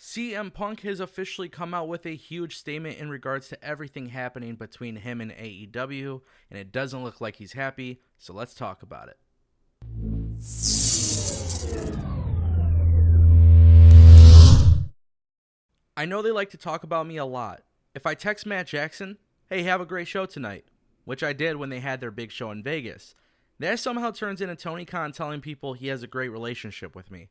CM Punk has officially come out with a huge statement in regards to everything happening between him and AEW, and it doesn't look like he's happy, so let's talk about it. I know they like to talk about me a lot. If I text Matt Jackson, hey, have a great show tonight, which I did when they had their big show in Vegas, that somehow turns into Tony Khan telling people he has a great relationship with me.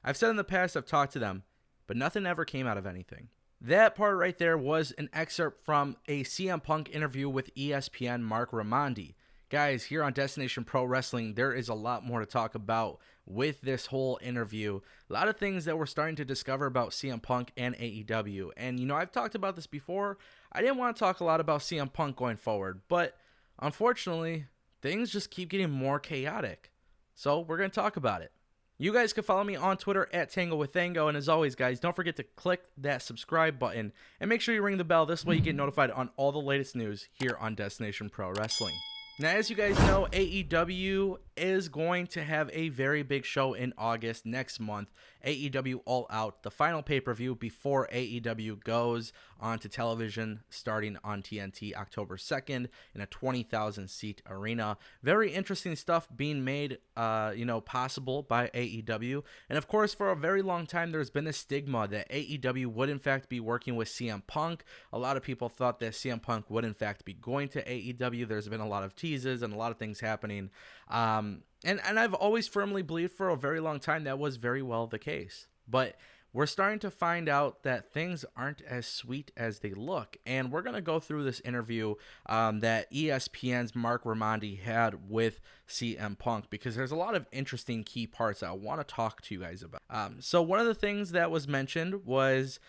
I've said in the past I've talked to them, but nothing ever came out of anything. That part right there was an excerpt from a CM Punk interview with ESPN Mark Raimondi. Guys, here on Destination Pro Wrestling, there is a lot more to talk about with this whole interview. A lot of things that we're starting to discover about CM Punk and AEW. And, I've talked about this before. I didn't want to talk a lot about CM Punk going forward, but unfortunately, things just keep getting more chaotic. So we're going to talk about it. You guys can follow me on Twitter at TangoWithTango, and as always, guys, don't forget to click that subscribe button and make sure you ring the bell. This way you get notified on all the latest news here on Destination Pro Wrestling. Now, as you guys know, AEW is going to have a very big show in August next month. AEW All Out, the final pay-per-view before AEW goes onto television starting on TNT October 2nd in a 20,000-seat arena. Very interesting stuff being made, possible by AEW. And of course, for a very long time, there's been a stigma that AEW would in fact be working with CM Punk. A lot of people thought that CM Punk would in fact be going to AEW. There's been a lot of teases and a lot of things happening. And I've always firmly believed for a very long time that was very well the case. But we're starting to find out that things aren't as sweet as they look. And we're going to go through this interview that ESPN's Mark Raimondi had with CM Punk, because there's a lot of interesting key parts I want to talk to you guys about. So one of the things that was mentioned was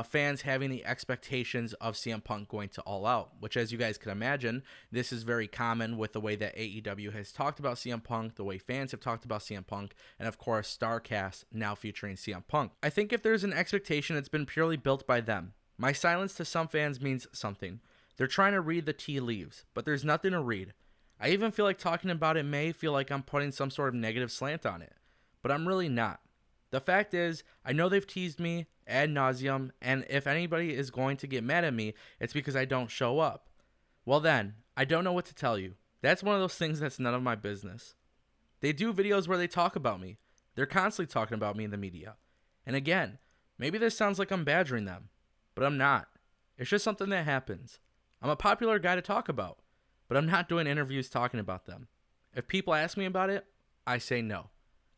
fans having the expectations of CM Punk going to All Out, which, as you guys can imagine, this is very common with the way that AEW has talked about CM Punk, the way fans have talked about CM Punk, and of course StarCast now featuring CM Punk. I think if there's an expectation, it's been purely built by them. My silence to some fans means something. They're trying to read the tea leaves, but there's nothing to read. I even feel like talking about it may feel like I'm putting some sort of negative slant on it, but I'm really not. The fact is, I know they've teased me ad nauseum, and if anybody is going to get mad at me, it's because I don't show up. Well then, I don't know what to tell you. That's one of those things that's none of my business. They do videos where they talk about me. They're constantly talking about me in the media. And again, maybe this sounds like I'm badgering them, but I'm not. It's just something that happens. I'm a popular guy to talk about, but I'm not doing interviews talking about them. If people ask me about it, I say no.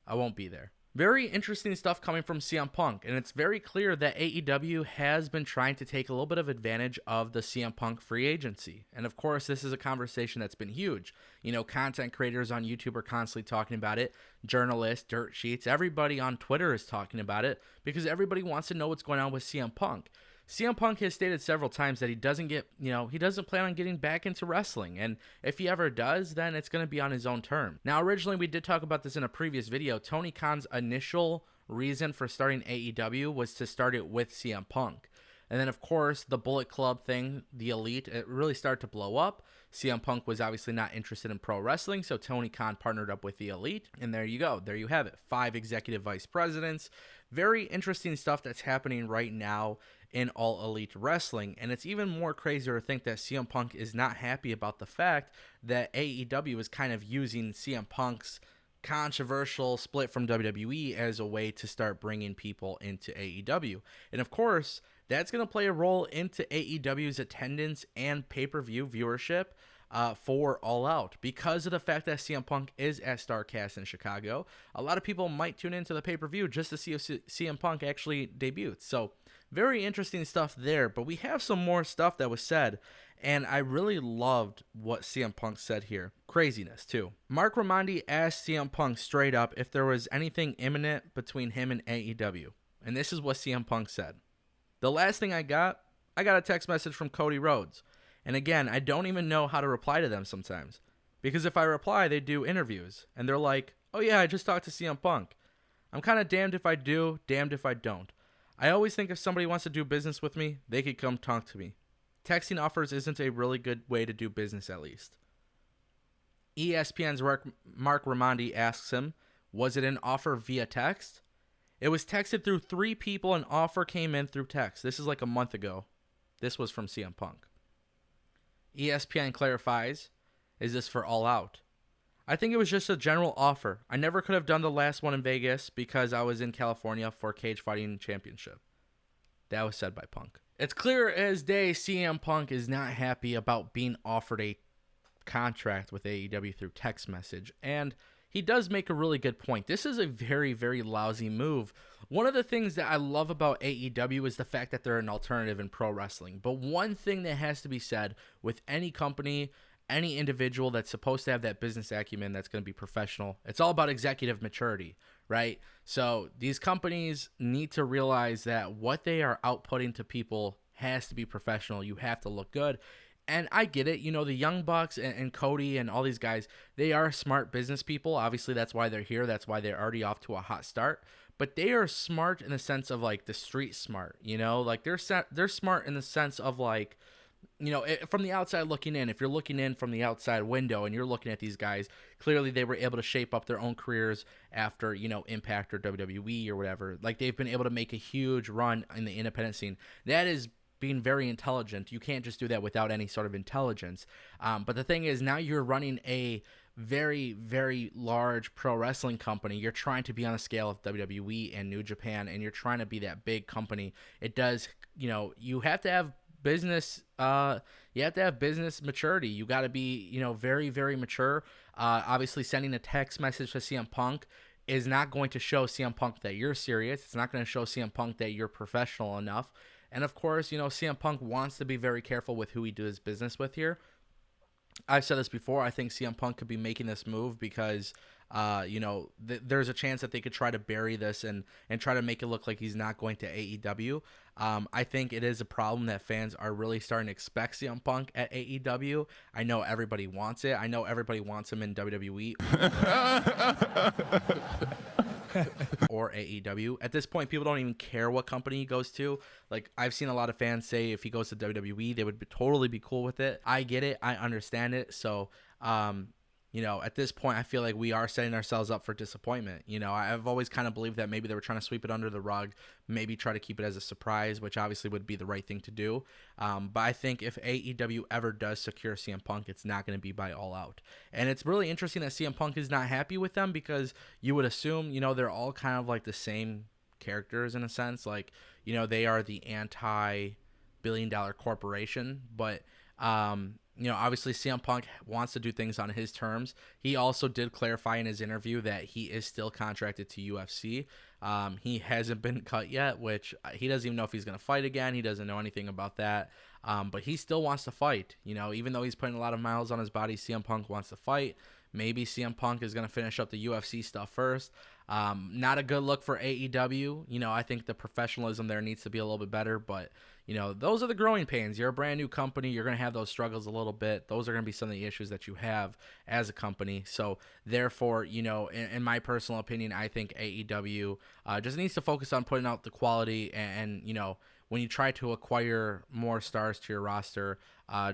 I won't be there. Very interesting stuff coming from CM Punk, and it's very clear that AEW has been trying to take a little bit of advantage of the CM Punk free agency. And of course, this is a conversation that's been huge. Content creators on YouTube are constantly talking about it. Journalists, dirt sheets, everybody on Twitter is talking about it because everybody wants to know what's going on with CM Punk. CM Punk has stated several times that he doesn't plan on getting back into wrestling. And if he ever does, then it's going to be on his own term. Now, originally, we did talk about this in a previous video. Tony Khan's initial reason for starting AEW was to start it with CM Punk. And then, of course, the Bullet Club thing, the Elite, it really started to blow up. CM Punk was obviously not interested in pro wrestling, so Tony Khan partnered up with the Elite. And there you go. There you have it. 5 executive vice presidents. Very interesting stuff that's happening right now in All Elite Wrestling. And it's even more crazy to think that CM Punk is not happy about the fact that AEW is kind of using CM Punk's controversial split from WWE as a way to start bringing people into AEW. And of course, that's going to play a role into AEW's attendance and pay-per-view viewership for All Out. Because of the fact that CM Punk is at StarCast in Chicago, a lot of people might tune into the pay-per-view just to see if CM Punk actually debuts. So very interesting stuff there, but we have some more stuff that was said, and I really loved what CM Punk said here. Craziness, too. Mark Raimondi asked CM Punk straight up if there was anything imminent between him and AEW, and this is what CM Punk said. The last thing I got a text message from Cody Rhodes, and again, I don't even know how to reply to them sometimes, because if I reply, they do interviews, and they're like, oh yeah, I just talked to CM Punk. I'm kind of damned if I do, damned if I don't. I always think if somebody wants to do business with me, they could come talk to me. Texting offers isn't a really good way to do business, at least. ESPN's Mark Raimondi asks him, was it an offer via text? It was texted through 3 people. An offer came in through text. This is like a month ago. This was from CM Punk. ESPN clarifies, is this for All Out? I think it was just a general offer. I never could have done the last one in Vegas because I was in California for Cage Fighting Championship. That was said by Punk. It's clear as day CM Punk is not happy about being offered a contract with AEW through text message. And he does make a really good point. This is a very, very lousy move. One of the things that I love about AEW is the fact that they're an alternative in pro wrestling. But one thing that has to be said with any company, any individual that's supposed to have that business acumen that's going to be professional, it's all about executive maturity, right? So these companies need to realize that what they are outputting to people has to be professional. You have to look good. And I get it, you know, the Young Bucks and Cody and all these guys, they are smart business people. Obviously, that's why they're here. That's why they're already off to a hot start. But they are smart in the sense of, like, the street smart, you know? Like, they're smart in the sense of, like, you know, from the outside looking in. If you're looking in from the outside window and you're looking at these guys, clearly they were able to shape up their own careers after, you know, Impact or WWE or whatever. Like, they've been able to make a huge run in the independent scene. That is being very intelligent. You can't just do that without any sort of intelligence. But the thing is, now you're running a very, very large pro wrestling company. You're trying to be on a scale of WWE and New Japan, and you're trying to be that big company. It does, you know, you have to have business maturity. You got to be, you know, very, very mature. Obviously, sending a text message to CM Punk is not going to show CM Punk that you're serious. It's not going to show CM Punk that you're professional enough. And of course, you know, CM Punk wants to be very careful with who he does business with here. I've said this before. I think CM Punk could be making this move because, you know, there's a chance that they could try to bury this and try to make it look like he's not going to AEW. I think it is a problem that fans are really starting to expect CM Punk at AEW. I know everybody wants it. I know everybody wants him in WWE. Or AEW. At this point, people don't even care what company he goes to. Like, I've seen a lot of fans say if he goes to WWE, they would totally be cool with it. I get it. I understand it. So, you know, at this point, I feel like we are setting ourselves up for disappointment. You know, I've always kind of believed that maybe they were trying to sweep it under the rug, maybe try to keep it as a surprise, which obviously would be the right thing to do. But I think if AEW ever does secure CM Punk, it's not going to be by All Out. And it's really interesting that CM Punk is not happy with them because you would assume, you know, they're all kind of like the same characters in a sense. Like, you know, they are the anti-billion-dollar corporation, but you know, obviously CM Punk wants to do things on his terms. He also did clarify in his interview that he is still contracted to UFC. He hasn't been cut yet, which he doesn't even know if he's going to fight again. He doesn't know anything about that. But he still wants to fight. You know, even though he's putting a lot of miles on his body, CM Punk wants to fight. Maybe CM Punk is going to finish up the UFC stuff first. Not a good look for AEW. You know, I think the professionalism there needs to be a little bit better, but you know, those are the growing pains. You're a brand new company. You're going to have those struggles a little bit. Those are going to be some of the issues that you have as a company. So therefore, you know, in my personal opinion, I think AEW just needs to focus on putting out the quality and you know, when you try to acquire more stars to your roster,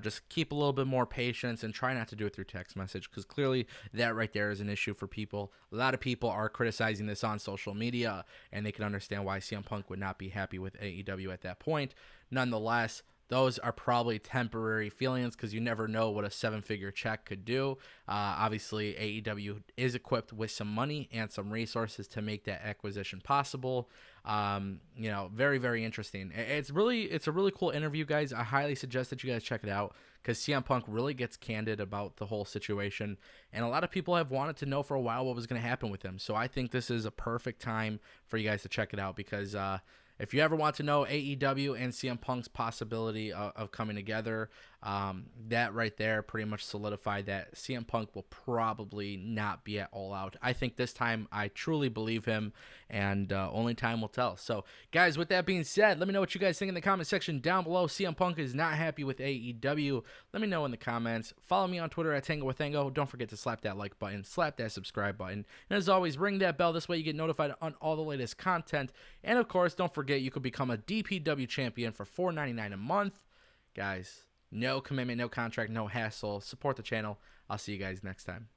just keep a little bit more patience and try not to do it through text message, because clearly that right there is an issue for people. A lot of people are criticizing this on social media, and they can understand why CM Punk would not be happy with AEW at that point. Nonetheless, those are probably temporary feelings because you never know what a 7-figure check could do. Obviously, AEW is equipped with some money and some resources to make that acquisition possible. You know, very, very interesting. It's a really cool interview, guys. I highly suggest that you guys check it out because CM Punk really gets candid about the whole situation. And a lot of people have wanted to know for a while what was going to happen with him. So I think this is a perfect time for you guys to check it out because, if you ever want to know AEW and CM Punk's possibility of coming together, that right there pretty much solidified that CM Punk will probably not be at All Out. I think this time I truly believe him, and only time will tell. So, guys, with that being said, let me know what you guys think in the comment section down below. CM Punk is not happy with AEW. Let me know in the comments. Follow me on Twitter at Tango with Tango. Don't forget to slap that like button, slap that subscribe button, and as always, ring that bell. This way you get notified on all the latest content. And of course, don't forget you could become a DPW champion for $4.99 a month. Guys, no commitment, no contract, no hassle. Support the channel. I'll see you guys next time.